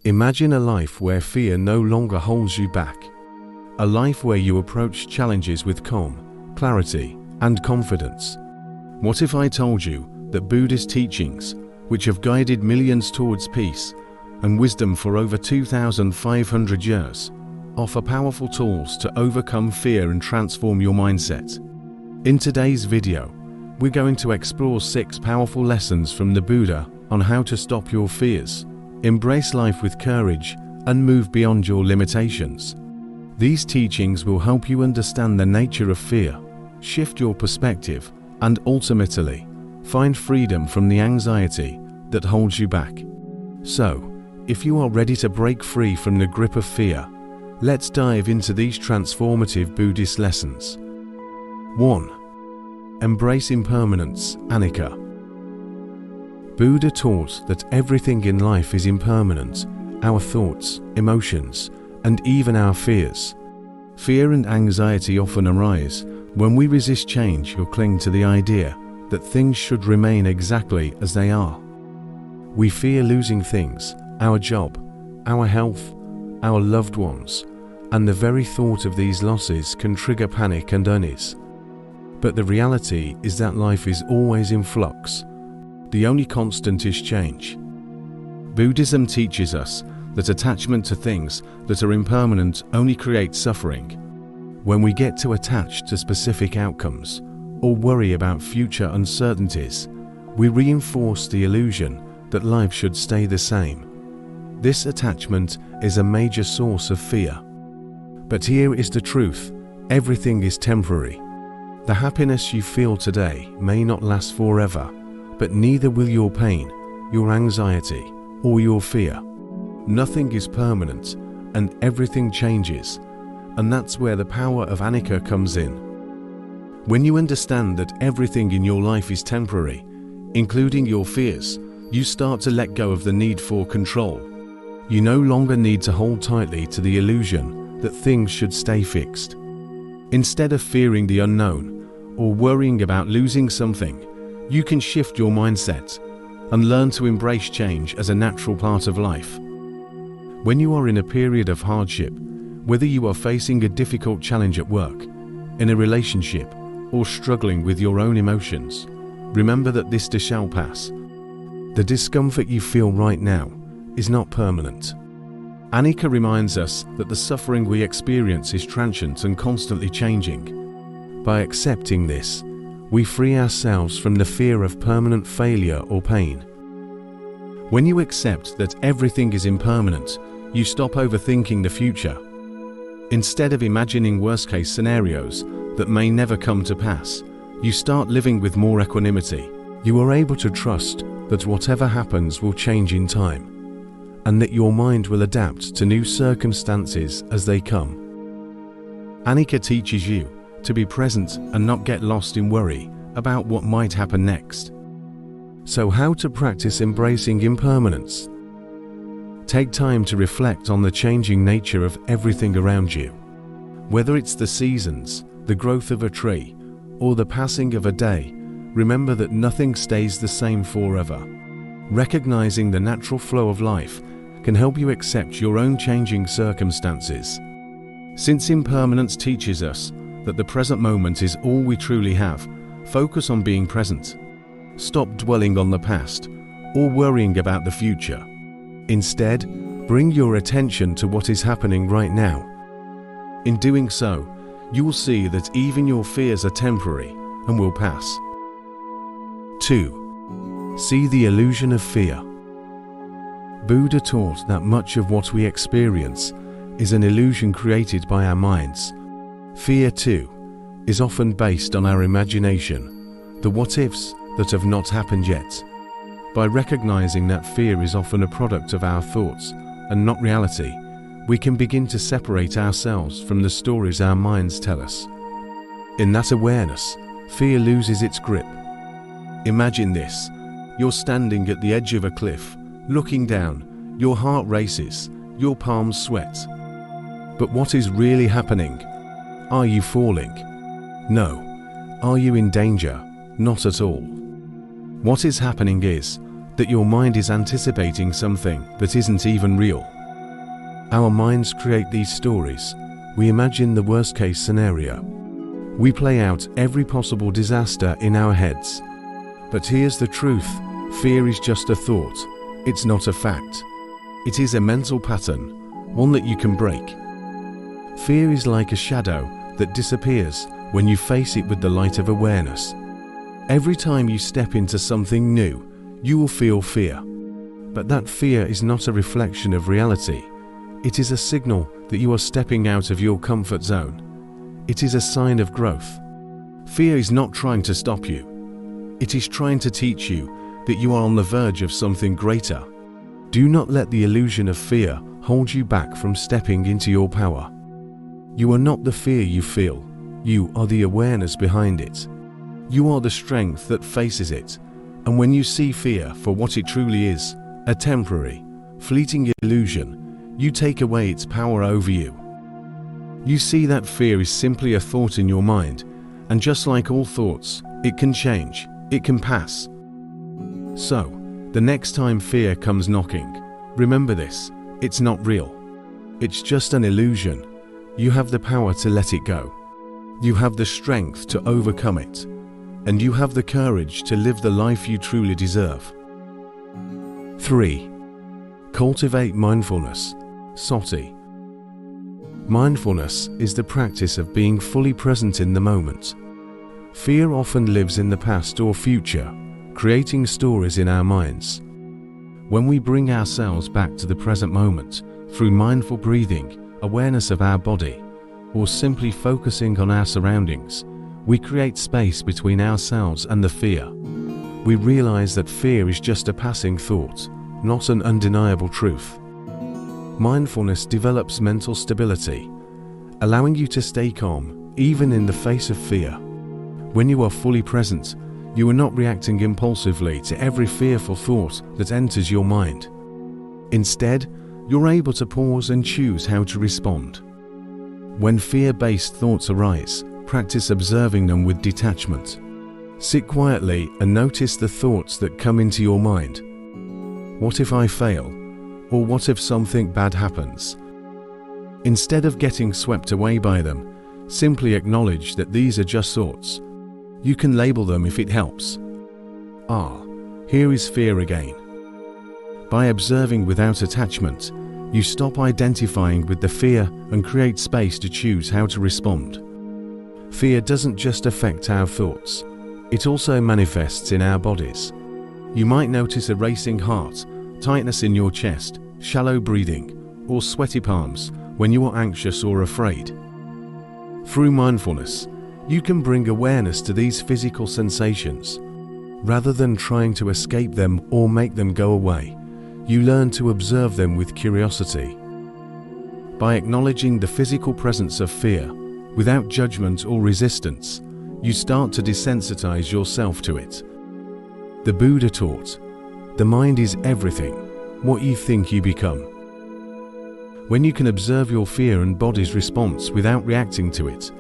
Imagine a life where fear no longer holds you back. A life where you approach challenges with calm, clarity, and confidence. What if I told you that Buddhist teachings, which have guided millions towards peace and wisdom for over 2,500 years, offer powerful tools to overcome fear and transform your mindset? In today's video, we're going to explore 6 powerful lessons from the Buddha on how to stop your fears, embrace life with courage, and move beyond your limitations. These teachings will help you understand the nature of fear, shift your perspective, and ultimately, find freedom from the anxiety that holds you back. So, if you are ready to break free from the grip of fear, let's dive into these transformative Buddhist lessons. 1. Embrace impermanence, anicca. Buddha taught that everything in life is impermanent, our thoughts, emotions, and even our fears. Fear and anxiety often arise when we resist change or cling to the idea that things should remain exactly as they are. We fear losing things, our job, our health, our loved ones, and the very thought of these losses can trigger panic and unease. But the reality is that life is always in flux. The only constant is change. Buddhism teaches us that attachment to things that are impermanent only creates suffering. When we get too attached to specific outcomes or worry about future uncertainties, we reinforce the illusion that life should stay the same. This attachment is a major source of fear. But here is the truth: everything is temporary. The happiness you feel today may not last forever, but neither will your pain, your anxiety, or your fear. Nothing is permanent, and everything changes, and that's where the power of anicca comes in. When you understand that everything in your life is temporary, including your fears, you start to let go of the need for control. You no longer need to hold tightly to the illusion that things should stay fixed. Instead of fearing the unknown or worrying about losing something, you can shift your mindset and learn to embrace change as a natural part of life. When you are in a period of hardship, whether you are facing a difficult challenge at work, in a relationship, or struggling with your own emotions, remember that this too shall pass. The discomfort you feel right now is not permanent. Anicca reminds us that the suffering we experience is transient and constantly changing. By accepting this, we free ourselves from the fear of permanent failure or pain. When you accept that everything is impermanent, you stop overthinking the future. Instead of imagining worst-case scenarios that may never come to pass, you start living with more equanimity. You are able to trust that whatever happens will change in time, and that your mind will adapt to new circumstances as they come. Anicca teaches you to be present and not get lost in worry about what might happen next. So how to practice embracing impermanence? Take time to reflect on the changing nature of everything around you. Whether it's the seasons, the growth of a tree, or the passing of a day, remember that nothing stays the same forever. Recognizing the natural flow of life can help you accept your own changing circumstances. Since impermanence teaches us that the present moment is all we truly have, focus on being present. Stop dwelling on the past or worrying about the future. Instead, bring your attention to what is happening right now. In doing so, you will see that even your fears are temporary and will pass. 2. See the illusion of fear. Buddha taught that much of what we experience is an illusion created by our minds. Fear, too, is often based on our imagination, the what-ifs that have not happened yet. By recognizing that fear is often a product of our thoughts and not reality, we can begin to separate ourselves from the stories our minds tell us. In that awareness, fear loses its grip. Imagine this: you're standing at the edge of a cliff, looking down, your heart races, your palms sweat. But what is really happening? Are you falling? No. Are you in danger? Not at all. What is happening is that your mind is anticipating something that isn't even real. Our minds create these stories. We imagine the worst-case scenario. We play out every possible disaster in our heads. But here's the truth. Fear is just a thought. It's not a fact. It is a mental pattern, one that you can break. Fear is like a shadow that disappears when you face it with the light of awareness. Every time you step into something new, you will feel fear. But that fear is not a reflection of reality. It is a signal that you are stepping out of your comfort zone. It is a sign of growth. Fear is not trying to stop you. It is trying to teach you that you are on the verge of something greater. Do not let the illusion of fear hold you back from stepping into your power. You are not the fear you feel. You are the awareness behind it. You are the strength that faces it. And when you see fear for what it truly is, a temporary, fleeting illusion, you take away its power over you. You see that fear is simply a thought in your mind, and just like all thoughts, it can change, it can pass. So, the next time fear comes knocking, remember this: it's not real. It's just an illusion. You have the power to let it go. You have the strength to overcome it. And you have the courage to live the life you truly deserve. 3. Cultivate mindfulness. Sati. Mindfulness is the practice of being fully present in the moment. Fear often lives in the past or future, creating stories in our minds. When we bring ourselves back to the present moment through mindful breathing, awareness of our body, or simply focusing on our surroundings, we create space between ourselves and the fear. We realize that fear is just a passing thought, not an undeniable truth. Mindfulness develops mental stability, allowing you to stay calm even in the face of fear. When you are fully present, you are not reacting impulsively to every fearful thought that enters your mind. Instead, you're able to pause and choose how to respond. When fear-based thoughts arise, practice observing them with detachment. Sit quietly and notice the thoughts that come into your mind. What if I fail? Or what if something bad happens? Instead of getting swept away by them, simply acknowledge that these are just thoughts. You can label them if it helps. Here is fear again. By observing without attachment, you stop identifying with the fear and create space to choose how to respond. Fear doesn't just affect our thoughts, it also manifests in our bodies. You might notice a racing heart, tightness in your chest, shallow breathing, or sweaty palms when you are anxious or afraid. Through mindfulness, you can bring awareness to these physical sensations. Rather than trying to escape them or make them go away, you learn to observe them with curiosity. By acknowledging the physical presence of fear, without judgment or resistance, you start to desensitize yourself to it. The Buddha taught, the mind is everything, what you think you become. When you can observe your fear and body's response without reacting to it,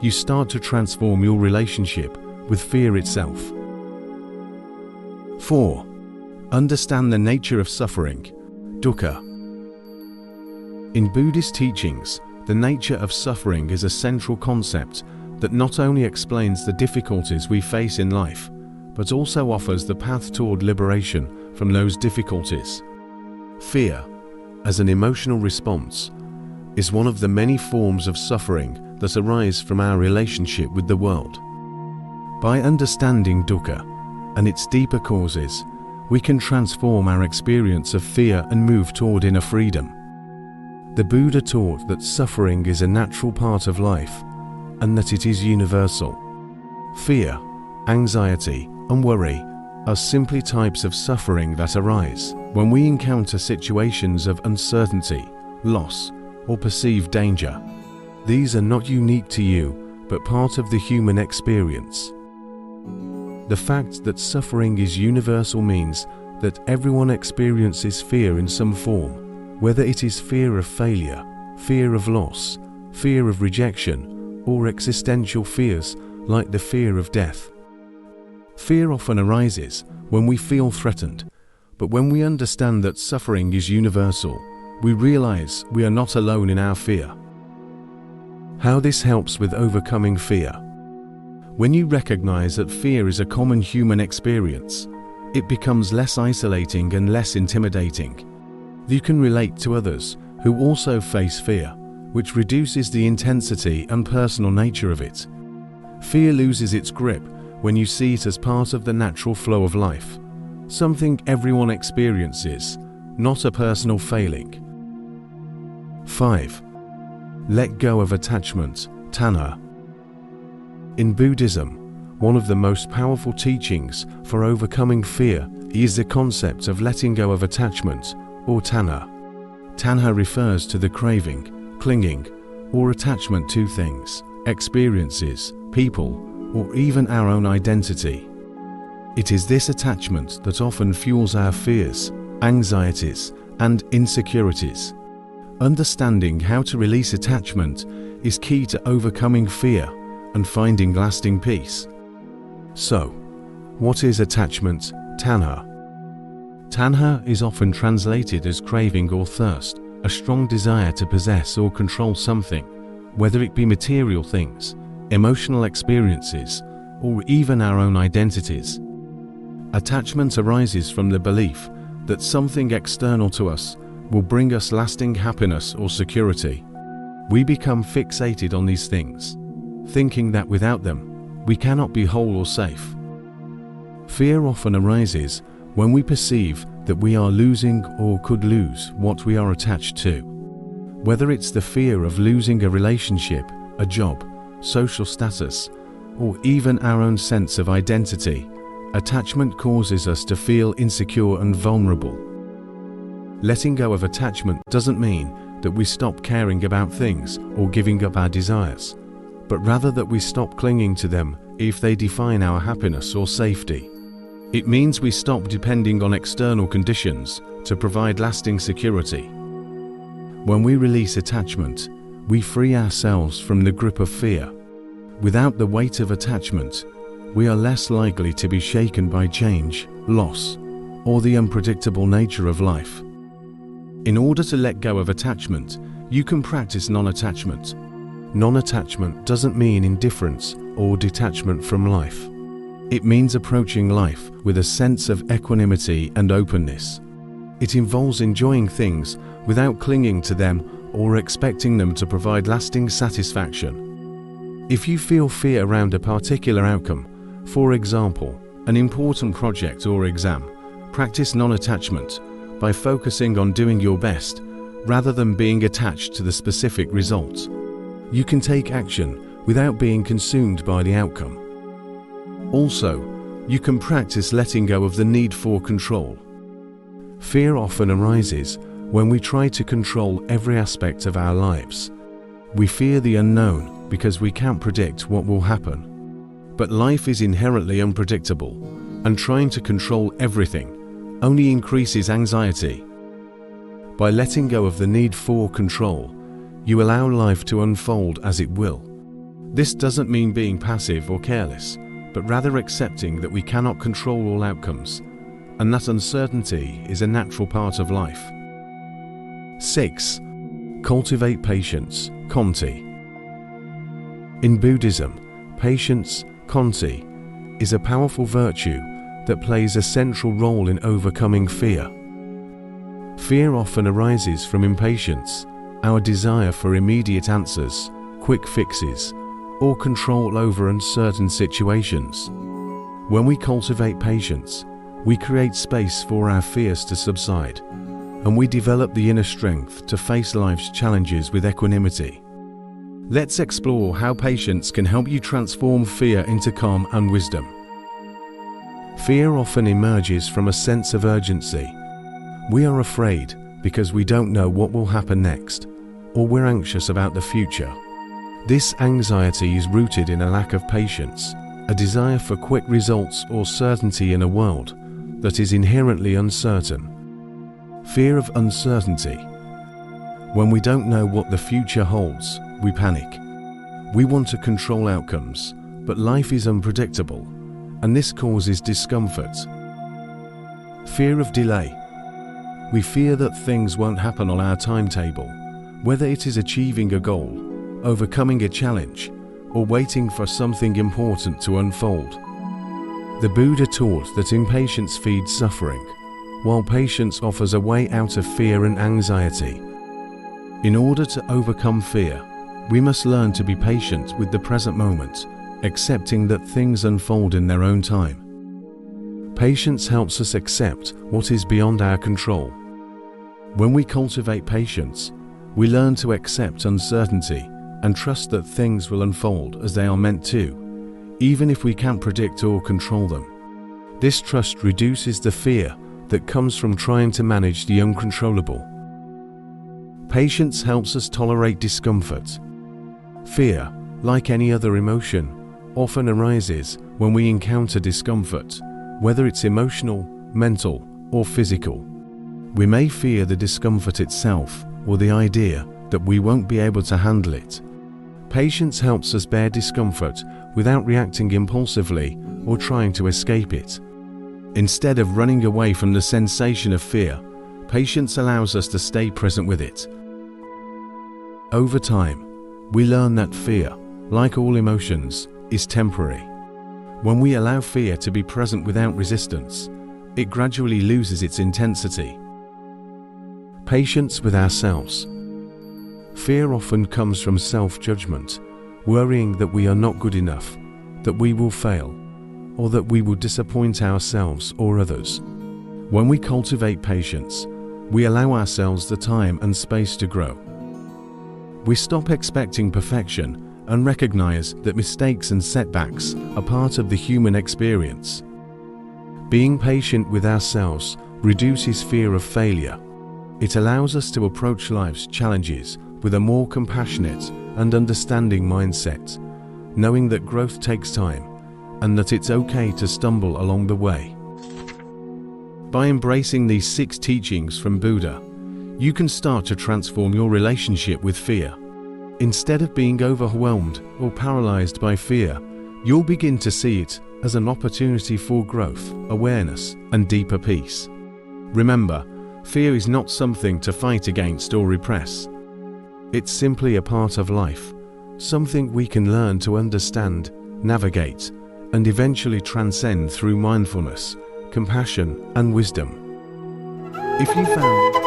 you start to transform your relationship with fear itself. 4. Understand the nature of suffering, dukkha. In Buddhist teachings, the nature of suffering is a central concept that not only explains the difficulties we face in life, but also offers the path toward liberation from those difficulties. Fear, as an emotional response, is one of the many forms of suffering that arise from our relationship with the world. By understanding dukkha and its deeper causes, we can transform our experience of fear and move toward inner freedom. The Buddha taught that suffering is a natural part of life and that it is universal. Fear, anxiety, and worry are simply types of suffering that arise when we encounter situations of uncertainty, loss, or perceived danger. These are not unique to you, but part of the human experience. The fact that suffering is universal means that everyone experiences fear in some form, whether it is fear of failure, fear of loss, fear of rejection, or existential fears like the fear of death. Fear often arises when we feel threatened, But when we understand that suffering is universal, we realize we are not alone in our fear. How this helps with overcoming fear. When you recognize that fear is a common human experience, it becomes less isolating and less intimidating. You can relate to others who also face fear, which reduces the intensity and personal nature of it. Fear loses its grip when you see it as part of the natural flow of life, something everyone experiences, not a personal failing. 5. Let go of attachment, tanha. In Buddhism, one of the most powerful teachings for overcoming fear is the concept of letting go of attachment, or tanha. Tanha refers to the craving, clinging, or attachment to things, experiences, people, or even our own identity. It is this attachment that often fuels our fears, anxieties, and insecurities. Understanding how to release attachment is key to overcoming fear and finding lasting peace. So, what is attachment, tanha? Tanha is often translated as craving or thirst, a strong desire to possess or control something, whether it be material things, emotional experiences, or even our own identities. Attachment arises from the belief that something external to us will bring us lasting happiness or security. We become fixated on these things, thinking that without them, we cannot be whole or safe. Fear often arises when we perceive that we are losing or could lose what we are attached to. Whether it's the fear of losing a relationship, a job, social status, or even our own sense of identity, attachment causes us to feel insecure and vulnerable. Letting go of attachment doesn't mean that we stop caring about things or giving up our desires, but rather that we stop clinging to them if they define our happiness or safety. It means we stop depending on external conditions to provide lasting security. When we release attachment, we free ourselves from the grip of fear. Without the weight of attachment, we are less likely to be shaken by change, loss, or the unpredictable nature of life. In order to let go of attachment, you can practice non-attachment. Non-attachment doesn't mean indifference or detachment from life. It means approaching life with a sense of equanimity and openness. It involves enjoying things without clinging to them or expecting them to provide lasting satisfaction. If you feel fear around a particular outcome, for example, an important project or exam, practice non-attachment by focusing on doing your best rather than being attached to the specific result. You can take action without being consumed by the outcome. Also, you can practice letting go of the need for control. Fear often arises when we try to control every aspect of our lives. We fear the unknown because we can't predict what will happen. But life is inherently unpredictable, and trying to control everything only increases anxiety. By letting go of the need for control, you allow life to unfold as it will. This doesn't mean being passive or careless, but rather accepting that we cannot control all outcomes, and that uncertainty is a natural part of life. 6. Cultivate patience, khanti. In Buddhism, patience, khanti, is a powerful virtue that plays a central role in overcoming fear. Fear often arises from impatience, our desire for immediate answers, quick fixes, or control over uncertain situations. When we cultivate patience, we create space for our fears to subside, and we develop the inner strength to face life's challenges with equanimity. Let's explore how patience can help you transform fear into calm and wisdom. Fear often emerges from a sense of urgency. We are afraid because we don't know what will happen next, or we're anxious about the future. This anxiety is rooted in a lack of patience, a desire for quick results or certainty in a world that is inherently uncertain. Fear of uncertainty. When we don't know what the future holds, we panic. We want to control outcomes, but life is unpredictable, and this causes discomfort. Fear of delay. We fear that things won't happen on our timetable, whether it is achieving a goal, overcoming a challenge, or waiting for something important to unfold. The Buddha taught that impatience feeds suffering, while patience offers a way out of fear and anxiety. In order to overcome fear, we must learn to be patient with the present moment, accepting that things unfold in their own time. Patience helps us accept what is beyond our control. When we cultivate patience, we learn to accept uncertainty and trust that things will unfold as they are meant to, even if we can't predict or control them. This trust reduces the fear that comes from trying to manage the uncontrollable. Patience helps us tolerate discomfort. Fear, like any other emotion, often arises when we encounter discomfort, whether it's emotional, mental, or physical. We may fear the discomfort itself or the idea that we won't be able to handle it. Patience helps us bear discomfort without reacting impulsively or trying to escape it. Instead of running away from the sensation of fear, patience allows us to stay present with it. Over time, we learn that fear, like all emotions, is temporary. When we allow fear to be present without resistance, it gradually loses its intensity. Patience with ourselves. Fear often comes from self-judgment, worrying that we are not good enough, that we will fail, or that we will disappoint ourselves or others. When we cultivate patience, we allow ourselves the time and space to grow. We stop expecting perfection and recognize that mistakes and setbacks are part of the human experience. Being patient with ourselves reduces fear of failure. It allows us to approach life's challenges with a more compassionate and understanding mindset, knowing that growth takes time and that it's okay to stumble along the way. By embracing these 6 teachings from Buddha, you can start to transform your relationship with fear. Instead of being overwhelmed or paralyzed by fear, you'll begin to see it as an opportunity for growth, awareness, and deeper peace. Remember, fear is not something to fight against or repress. It's simply a part of life, something we can learn to understand, navigate, and eventually transcend through mindfulness, compassion, and wisdom. If you found